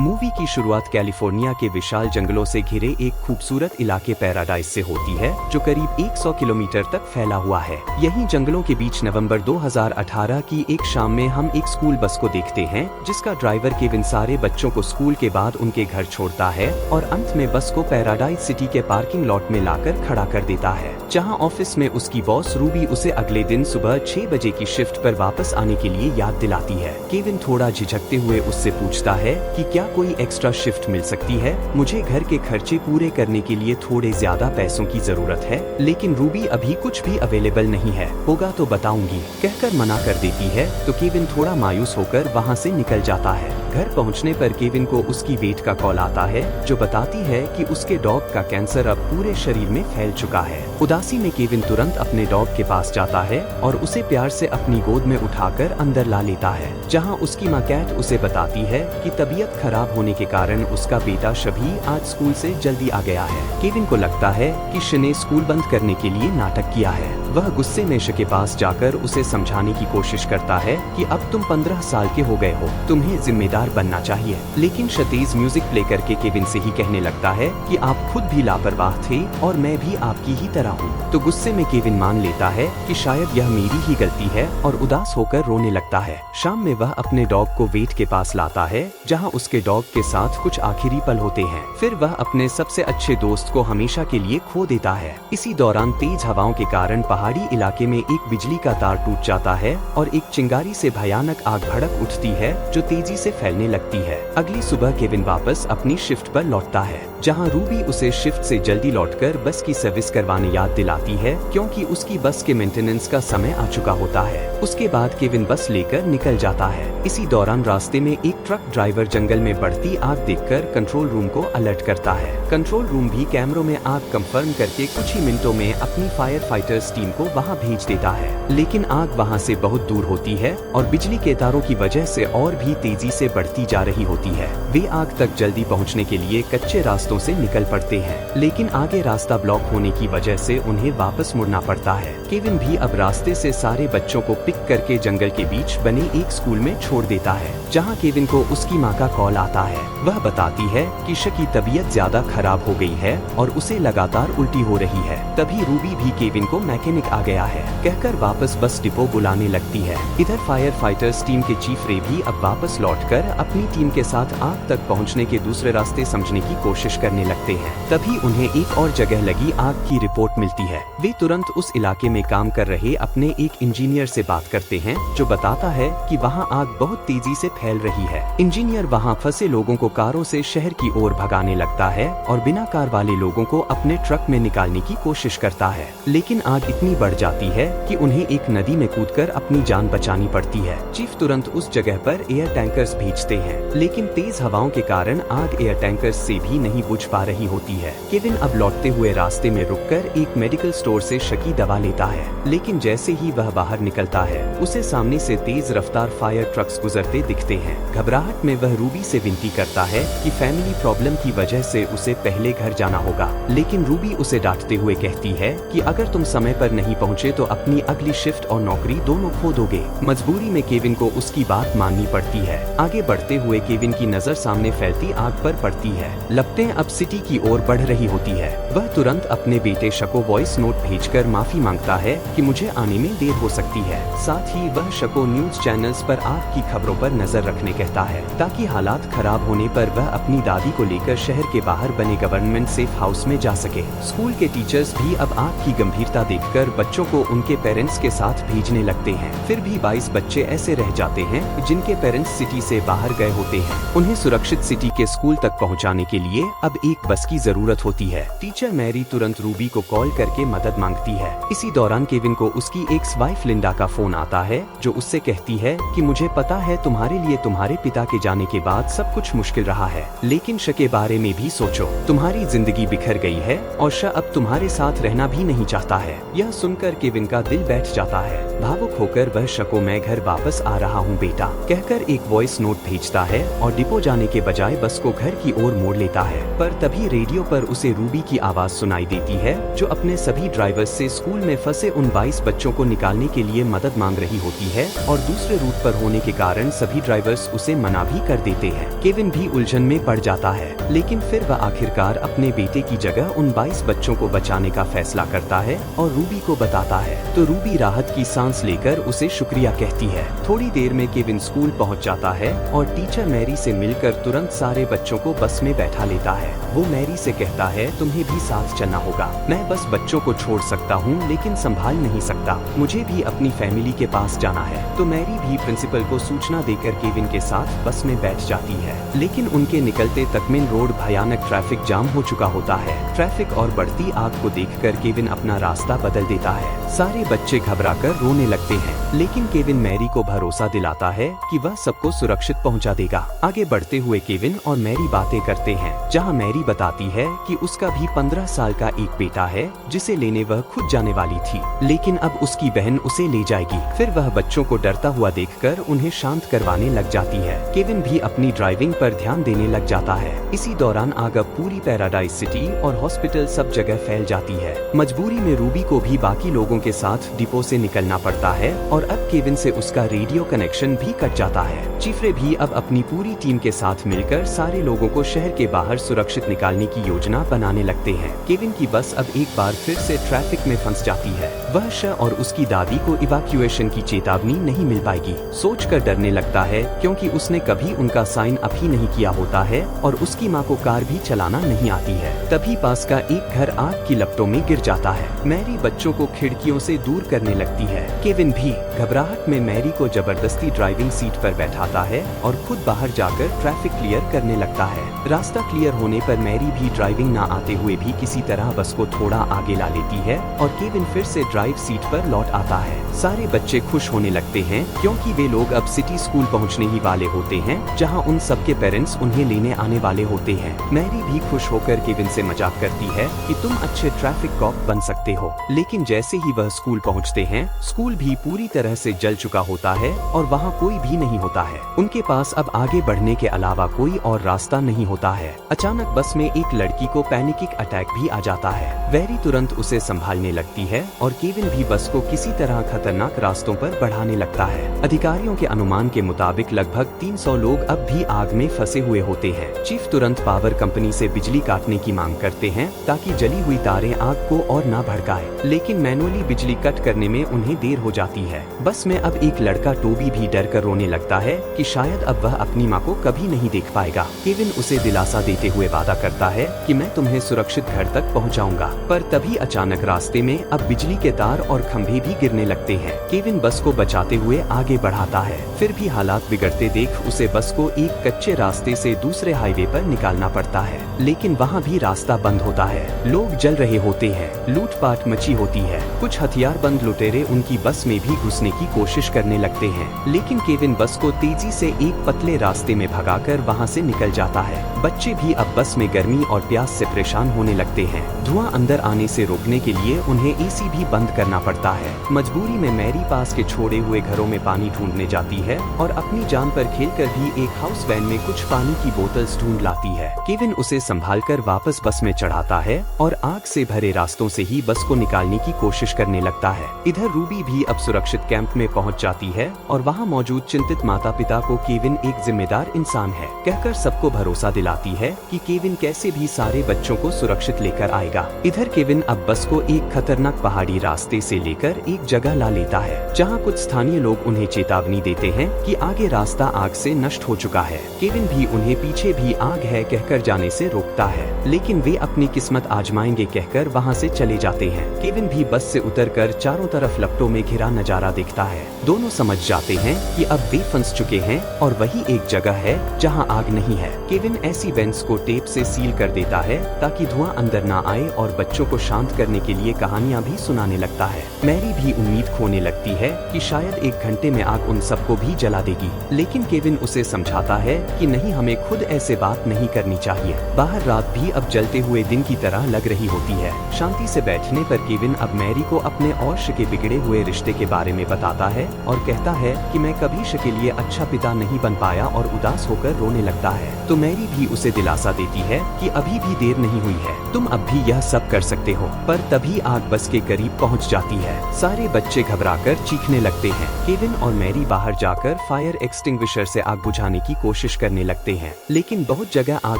Movie की शुरुआत California के विशाल जंगलों से घिरे एक खूबसूरत इलाके पैराडाइज से होती है, जो करीब 100 किलोमीटर तक फैला हुआ है। यहीं जंगलों के बीच नवंबर 2018 की एक शाम में हम एक स्कूल बस को देखते हैं, जिसका ड्राइवर केविन सारे बच्चों को स्कूल के बाद उनके घर छोड़ता है और अंत में बस को पैराडाइज सिटी के पार्किंग लॉट में लाकर खड़ा कर देता है, जहां ऑफिस में उसकी बॉस रूबी उसे अगले दिन सुबह 6 बजे की शिफ्ट पर वापस आने के लिए याद दिलाती है। केविन थोड़ा झिझकते हुए उससे पूछता है कि क्या कोई एक्स्ट्रा शिफ्ट मिल सकती है, मुझे घर के खर्चे पूरे करने के लिए थोड़े ज्यादा पैसों की जरूरत है। लेकिन रूबी अभी कुछ भी अवेलेबल नहीं है, होगा तो बताऊंगी कहकर मना कर देती है, तो केविन थोड़ा मायूस होकर वहाँ से निकल जाता है। घर पहुँचने पर केविन को उसकी वेट का कॉल आता है, जो बताती है कि उसके डॉग का कैंसर अब पूरे शरीर में फैल चुका है। उदासी में केविन तुरंत अपने डॉग के पास जाता है और उसे प्यार से अपनी गोद में उठाकर अंदर ला लेता है, जहां उसकी माँ कैट उसे बताती है कि तबीयत खराब होने के कारण उसका बेटा शबी आज स्कूल से जल्दी आ गया है। केविन को लगता है कि श ने स्कूल बंद करने के लिए नाटक किया है। वह गुस्से में श के पास जाकर उसे समझाने की कोशिश करता है कि अब तुम 15 साल के हो गए हो, तुम्हें जिम्मेदार बनना चाहिए। लेकिन श तेज म्यूजिक प्ले करके केविन से ही कहने लगता है कि आप खुद भी लापरवाह थे और मैं भी आपकी ही तरह हूँ। तो गुस्से में केविन मान लेता है कि शायद यह मेरी ही गलती है और उदास होकर रोने लगता है। शाम में वह अपने डॉग को वेट के पास लाता है, जहां उसके डॉग के साथ कुछ आखिरी पल होते हैं। फिर वह अपने सबसे अच्छे दोस्त को हमेशा के लिए खो देता है। इसी दौरान तेज हवाओं के कारण पहाड़ी इलाके में एक बिजली का तार टूट जाता है और एक चिंगारी से भयानक आग भड़क उठती है, जो तेजी से फैलने लगती है। अगली सुबह केविन वापस अपनी शिफ्ट पर लौटता है, जहां रूबी उसे शिफ्ट से जल्दी लौटकर बस की सर्विस करवाने याद दिलाती है, क्योंकि उसकी बस के मेंटेनेंस का समय आ चुका होता है। उसके बाद केविन बस लेकर निकल जाता है। इसी दौरान रास्ते में एक ट्रक ड्राइवर जंगल में बढ़ती आग देखकर कंट्रोल रूम को अलर्ट करता है। कंट्रोल रूम भी कैमरों में आग कंफर्म करके कुछ ही मिनटों में अपनी फायर फाइटर्स टीम को वहां भेज देता है। लेकिन आग वहां से बहुत दूर होती है और बिजली के तारों की वजह से और भी तेजी से बढ़ती जा रही होती है। वे आग तक जल्दी पहुंचने के लिए कच्चे रास्तों से निकल पड़ते हैं, लेकिन आगे रास्ता ब्लॉक होने की वजह से उन्हें वापस मुड़ना पड़ता है। केविन भी अब रास्ते से सारे बच्चों को पिक करके जंगल के बीच बने एक स्कूल में छोड़ देता है, जहां केविन को उसकी मां का कॉल आता है। वह बताती है कि श की तबीयत ज्यादा खराब हो गई है और उसे लगातार उल्टी हो रही है। तभी रूबी भी केविन को मैकेनिक आ गया है कहकर वापस बस डिपो बुलाने लगती है। इधर फायर फाइटर्स टीम के चीफ रे भी अब वापस लौटकर अपनी टीम के साथ आग तक पहुंचने के दूसरे रास्ते समझने की कोशिश करने लगते हैं। तभी उन्हें एक और जगह लगी आग की रिपोर्ट मिलती है। वे तुरंत उस इलाके में काम कर रहे अपने एक इंजीनियर से बात करते हैं, जो बताता है कि वहां आग बहुत तेजी से फैल रही है। इंजीनियर वहां फंसे लोगों को कारों से शहर की ओर भगाने लगता है और बिना कार वाले लोगों को अपने ट्रक में निकालने की कोशिश करता है। लेकिन आग इतनी बढ़ जाती है कि उन्हें एक नदी में कूदकर अपनी जान बचानी पड़ती है। चीफ तुरंत उस जगह पर एयर टैंकर्स भेजते हैं, लेकिन तेज हवाओं के कारण आग एयर टैंकर्स से भी नहीं बुझ पा रही होती है। केविन अब लौटते हुए रास्ते में रुककर एक मेडिकल स्टोर से श की दवा लेता है, लेकिन जैसे ही वह बाहर निकलता है, उसे सामने से तेज रफ्तार फायर ट्रक्स गुजरते दिखते हैं। घबराहट में वह रूबी से विनती करता है कि फैमिली प्रॉब्लम की वजह से उसे पहले घर जाना होगा, लेकिन रूबी उसे डांटते हुए कहती है कि अगर तुम समय पर नहीं पहुँचे तो अपनी अगली शिफ्ट और नौकरी दोनों खो दोगे। मजबूरी में केविन को उसकी बात माननी पड़ती है। आगे बढ़ते हुए केविन की नजर सामने फैलती आग पर पड़ती है। लपटें अब सिटी की ओर बढ़ रही होती है। वह तुरंत अपने बेटे श को वॉइस नोट भेजकर माफी मांगता है कि मुझे आने में देर हो सकती है। साथ ही वह श को न्यूज चैनल्स पर आग की खबरों पर नजर रखने कहता है, ताकि हालात खराब होने पर वह अपनी दादी को लेकर शहर के बाहर बने गवर्नमेंट सेफ हाउस में जा सके। स्कूल के टीचर्स भी अब आग की गंभीरता देखकर बच्चों को उनके पेरेंट्स के साथ भेजने लगते हैं। फिर भी 22 बच्चे ऐसे रह जाते हैं जिनके पेरेंट्स सिटी से बाहर गए होते हैं। उन्हें सुरक्षित सिटी के स्कूल तक पहुंचाने के लिए अब एक बस की जरूरत होती है। टीचर मैरी तुरंत रूबी को कॉल करके मदद मांगती है। इसी दौरान केविन को उसकी एक्स वाइफ लिंडा का फोन आता है, जो उससे कहती है कि मुझे पता है तुम्हारे लिए तुम्हारे पिता के जाने के बाद सब कुछ मुश्किल रहा है, लेकिन श के बारे में भी सोचो। तुम्हारी जिंदगी बिखर गई है और श अब तुम्हारे साथ रहना भी नहीं चाहता है। यह सुनकर केविन का दिल बैठ जाता है। भावुक होकर वह श को मैं घर वापस आ रहा हूँ बेटा कहकर एक वॉइस नोट भेजता है और डिपो जाने के बजाय बस को घर की ओर मोड़ लेता है। पर तभी रेडियो पर उसे रूबी की आवाज सुनाई देती है, जो अपने सभी ड्राइवर्स से स्कूल में फंसे उन 22 बच्चों को निकालने के लिए मदद मांग रही होती है और दूसरे रूट पर होने के कारण सभी ड्राइवर्स उसे मना भी कर देते हैं। केविन भी उलझन में पड़ जाता है, लेकिन फिर वह आखिरकार अपने बेटे की जगह उन 22 बच्चों को बचाने का फैसला करता है और रूबी को बताता है, तो रूबी राहत की सांस लेकर उसे शुक्रिया कहती है। थोड़ी देर में केविन स्कूल पहुंच जाता है और टीचर मैरी से मिलकर तुरंत सारे बच्चों को बस में बैठा लेता है। वो मैरी से कहता है, तुम्हें भी साथ चलना होगा। मैं बस बच्चों को छोड़ सकता हूँ, लेकिन संभाल नहीं सकता। मुझे भी अपनी फैमिली के पास जाना है। तो मैरी भी प्रिंसिपल को सूचना देकर केविन के साथ बस में बैठ जाती है, लेकिन उनके निकलते तक मेन रोड भयानक ट्रैफिक जाम हो चुका होता है। ट्रैफिक और बढ़ती आग को देखकर केविन अपना रास्ता बदल देता है। सारे बच्चे घबराकर रोने लगते हैं, लेकिन केविन मैरी को भरोसा दिलाता है कि वह सबको सुरक्षित पहुंचा देगा। आगे बढ़ते हुए केविन और मैरी बातें करते हैं, जहां मैरी बताती है कि उसका भी 15 साल का एक बेटा है, जिसे लेने वह खुद जाने वाली थी, लेकिन अब उसकी बहन उसे ले जाएगी। फिर वह बच्चों को डरता हुआ देखकर उन्हें शांत करवाने लग जाती है। केविन भी अपनी ड्राइविंग पर ध्यान देने लग जाता है। इसी दौरान आग अब पूरी पैराडाइज सिटी और हॉस्पिटल सब जगह फैल जाती है। मजबूरी में रूबी को भी बाकी लोगों के साथ डिपो से निकलना पड़ता है और अब केविन से उसका रेडियो कनेक्शन भी कट जाता है। चिफरे भी अब अपनी पूरी टीम के साथ मिलकर सारे लोगों को शहर के बाहर सुरक्षित निकालने की योजना बनाने लगते हैं। केविन की बस अब एक बार फिर से ट्रैफिक में फंस जाती है। वह श और उसकी दादी को इवैक्यूएशन की चेतावनी नहीं मिल पाएगी। सोचकर डरने लगता है, क्योंकि उसने कभी उनका साइन अप ही नहीं किया होता है और उसकी माँ को कार भी चलाना नहीं आती है। तभी पास का एक घर आग की लपटों में गिर जाता है। मैरी बच्चों को खिड़कियों से दूर करने लगती है। केविन भी घबराहट में मैरी को जबरदस्ती ड्राइविंग सीट पर बैठाता है और खुद बाहर जाकर ट्रैफिक क्लियर करने लगता है। रास्ता क्लियर होने पर मैरी भी ड्राइविंग ना आते हुए भी किसी तरह बस को थोड़ा आगे ला लेती है और केविन फिर से ड्राइव सीट पर लौट आता है। सारे बच्चे खुश होने लगते हैं, क्योंकि वे लोग अब सिटी स्कूल पहुंचने ही वाले होते हैं, जहां उन सबके पेरेंट्स उन्हें लेने आने वाले होते हैं। मैरी भी खुश होकर केविन से मजाक करती है कि तुम अच्छे ट्रैफिक कॉप बन सकते हो। लेकिन जैसे ही वह स्कूल पहुंचते हैं, स्कूल भी पूरी तरह से जल चुका होता है और वहां कोई भी नहीं होता है। उनके पास अब आगे बढ़ने के अलावा कोई और रास्ता नहीं होता है। अचानक बस में एक लड़की को पैनिक अटैक भी आ जाता है। वेरी तुरंत उसे संभालने लगती है और केविन भी बस को किसी तरह खतरनाक रास्तों पर बढ़ाने लगता है। अधिकारियों के अनुमान के मुताबिक लगभग 300 लोग अब भी आग में फंसे हुए होते हैं। चीफ तुरंत पावर कंपनी से बिजली काटने की मांग करते हैं, ताकि जली हुई तारें आग को और न भड़काए, लेकिन मैनुअली बिजली कट करने में उन्हें देर हो जाती है। बस में अब एक लड़का टोबी भी डर कर रोने लगता है कि शायद अब वह अपनी माँ को कभी नहीं देख पाएगा। केविन उसे दिलासा देते हुए वादा करता है कि मैं तुम्हें सुरक्षित घर तक पहुँचाऊंगा। पर तभी अचानक रास्ते में अब बिजली के तार और खंभे भी गिरने लगते हैं। केविन बस को बचाते हुए आगे बढ़ाता है, फिर भी हालात बिगड़ते देख उसे बस को एक कच्चे रास्ते से दूसरे हाईवे पर निकालना पड़ता है, लेकिन वहाँ भी रास्ता बंद होता है। लोग जल रहे होते हैं, लूटपाट मची होती है। कुछ हथियारबंद लुटेरे उनकी बस में भी घुसने की कोशिश करने लगते हैं, लेकिन केविन बस को तेजी से एक पतले रास्ते में भगाकर वहाँ से निकल जाता है। बच्चे भी अब बस में गर्मी और प्यास से परेशान होने लगते हैं। धुआं अंदर आने से रोकने के लिए उन्हें एसी भी बंद करना पड़ता है। मजबूरी में मैरी पास के छोड़े हुए घरों में पानी ढूंढने जाती है और अपनी जान पर खेलकर भी एक हाउस वैन में कुछ पानी की बोतल्स ढूंढ लाती है। केविन उसे संभालकर वापस बस में चढ़ाता है और आग से भरे रास्तों से ही बस को निकालने की कोशिश करने लगता है। इधर रूबी भी अब सुरक्षित कैंप में पहुंच जाती है और वहां मौजूद चिंतित माता पिता को केविन एक जिम्मेदार इंसान है कहकर सबको भरोसा दिलाती है कि केविन कैसे भी सारे बच्चों को सुरक्षित लेकर आएगा। इधर केविन अब बस को एक खतरनाक पहाड़ी रास्ते से लेकर एक जगह ला लेता है, जहां कुछ स्थानीय लोग उन्हें चेतावनी देते हैं कि आगे रास्ता आग से नष्ट हो चुका है। केविन भी उन्हें पीछे भी आग है कहकर जाने से रोकता है, लेकिन वे अपनी किस्मत आजमाएंगे कहकर वहां से चले जाते हैं। केविन भी बस से उतरकर चारों तरफ लपटों में घिरा नजारा देखता है। दोनों समझ जाते हैं कि अब वे फंस चुके हैं और वही एक जगह है जहां आग नहीं है। केविन ऐसी वेंट्स को टेप से सील कर देता है ताकि धुआं अंदर ना आए और बच्चों को शांत करने के लिए कहानियां भी सुनाने लगता है। मैरी भी उम्मीद खोने लगती है कि शायद एक घंटे में आग उन सबको भी जला देगी, लेकिन केविन उसे समझाता है कि नहीं, हमें खुद ऐसे बात नहीं करनी चाहिए। बाहर रात भी अब जलते हुए दिन की तरह लग रही होती है। शांति से बैठने पर केविन अब मैरी को अपने और श के बिगड़े हुए रिश्ते के बारे में बताता है और कहता है कि मैं कभी श के लिए अच्छा पिता नहीं बन पाया और उदास होकर रोने लगता है। तो मैरी भी उसे दिलासा देती है कि अभी भी देर नहीं हुई है, तुम अब भी यह सब कर सकते हो। पर तभी आग बस के करीब पहुंच जाती है। सारे बच्चे घबराकर चीखने लगते हैं। केविन और मैरी बाहर जाकर फायर एक्सटिंग्विशर से आग बुझाने की कोशिश करने लगते हैं, लेकिन बहुत जगह आग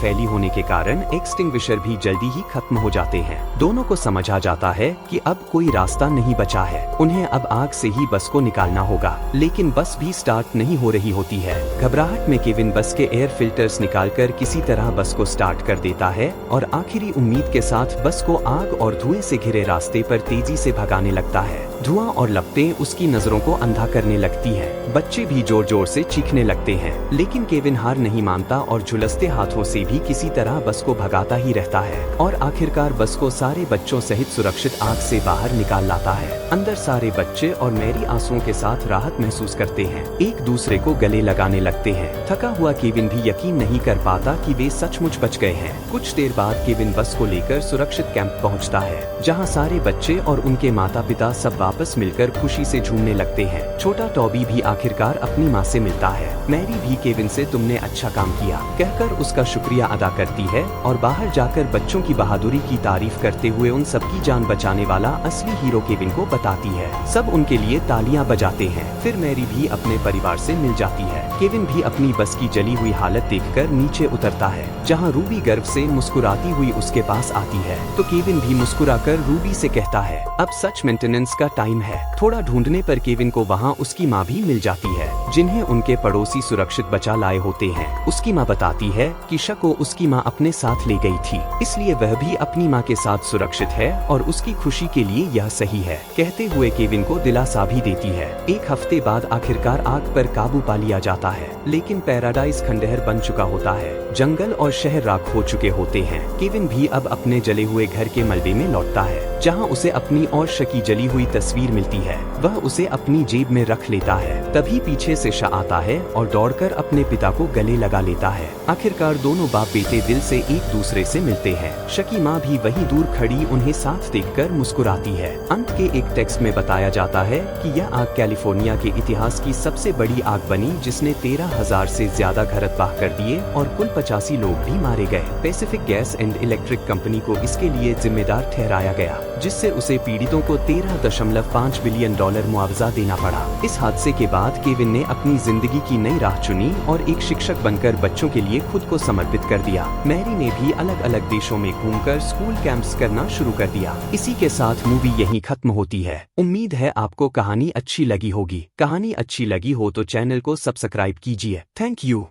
फैली होने के कारण एक्सटिंग्विशर भी जल्दी ही खत्म हो जाते हैं। दोनों को समझ आ जाता है कि अब कोई रास्ता नहीं बचा है, उन्हें अब आग से ही बस को निकालना होगा। लेकिन बस भी स्टार्ट नहीं हो रही होती है। घबराहट में केविन बस के एयर फिल्टर्स निकालकर किसी तरह बस को स्टार्ट कर देता है और आखिरी उम्मीद के साथ बस को आग और धुएं से घिरे रास्ते पर तेजी से भगाने लगता है। धुआं और लपटें उसकी नजरों को अंधा करने लगती है। बच्चे भी जोर जोर से चीखने लगते हैं, लेकिन केविन हार नहीं मानता और झुलसते हाथों से भी किसी तरह बस को भगाता ही रहता है और आखिरकार बस को सारे बच्चों सहित सुरक्षित आग से बाहर निकाल लाता है। अंदर सारे बच्चे और मैरी आंसुओं के साथ राहत महसूस करते हैं, एक दूसरे को गले लगाने लगते हैं। थका हुआ केविन भी यकीन नहीं कर पाता कि वे सचमुच बच गए हैं। कुछ देर बाद केविन बस को लेकर सुरक्षित कैंप पहुंचता है, जहां सारे बच्चे और उनके माता पिता सब वापस मिलकर खुशी से झूमने लगते हैं। छोटा टॉबी भी आखिरकार अपनी माँ से मिलता है। मैरी भी केविन से तुमने अच्छा काम किया कहकर उसका शुक्रिया अदा करती है और बाहर जाकर बच्चों की बहादुरी की तारीफ करते हुए उन सबकी जान बचाने वाला असली हीरो केविन को बताती है। सब उनके लिए तालियां बजाते हैं। फिर मैरी भी अपने परिवार से मिल जाती है। केविन भी अपनी बस की जली हुई हालत देखकर नीचे उतरता है, जहां रूबी गर्व से मुस्कुराती हुई उसके पास आती है, तो केविन भी मुस्कुराकर रूबी से कहता है अब सच मेंटेनेंस का टाइम है। थोड़ा ढूंढने पर केविन को वहाँ उसकी माँ भी मिल जाती है, जिन्हें उनके पड़ोसी सुरक्षित बचा लाए होते हैं। उसकी माँ बताती है कि शको उसकी माँ अपने साथ ले गई थी, इसलिए वह भी अपनी माँ के साथ सुरक्षित है और उसकी खुशी के लिए यह सही है, कहते हुए केविन को दिलासा भी देती है। एक हफ्ते बाद आखिरकार आग पर काबू पा लिया जाता है, लेकिन पैराडाइज खंडहर बन चुका होता है। जंगल और शहर राख हो चुके होते हैं। केविन भी अब अपने जले हुए घर के मलबे में लौटता है, जहाँ उसे अपनी और शकी जली हुई तस्वीर मिलती है। वह उसे अपनी जेब में रख लेता है। तभी पीछे से शा आता है और दौड़कर अपने पिता को गले लगा लेता है। आखिरकार दोनों बाप बेटे दिल से एक दूसरे से मिलते हैं। शकी माँ भी वहीं दूर खड़ी उन्हें साथ देखकर मुस्कुराती है। अंत के एक टेक्स्ट में बताया जाता है कि यह आग कैलिफोर्निया के इतिहास की सबसे बड़ी आग बनी, जिसने 13,000 से ज्यादा घर तबाह कर दिए और कुल 85 लोग भी मारे गए। Pacific gas and electric company को इसके लिए जिम्मेदार ठहराया गया, जिससे उसे पीड़ितों को $13.5 बिलियन मुआवजा देना पड़ा। इस हादसे के बाद केविन ने अपनी जिंदगी की नई राह चुनी और एक शिक्षक बनकर बच्चों के लिए खुद को समर्पित कर दिया। मैरी ने भी अलग अलग देशों में घूमकर स्कूल कैंप्स करना शुरू कर दिया। इसी के साथ मूवी यहीं खत्म होती है। उम्मीद है आपको कहानी अच्छी लगी होगी। कहानी अच्छी लगी हो तो चैनल को सब्सक्राइब कीजिए। Thank you.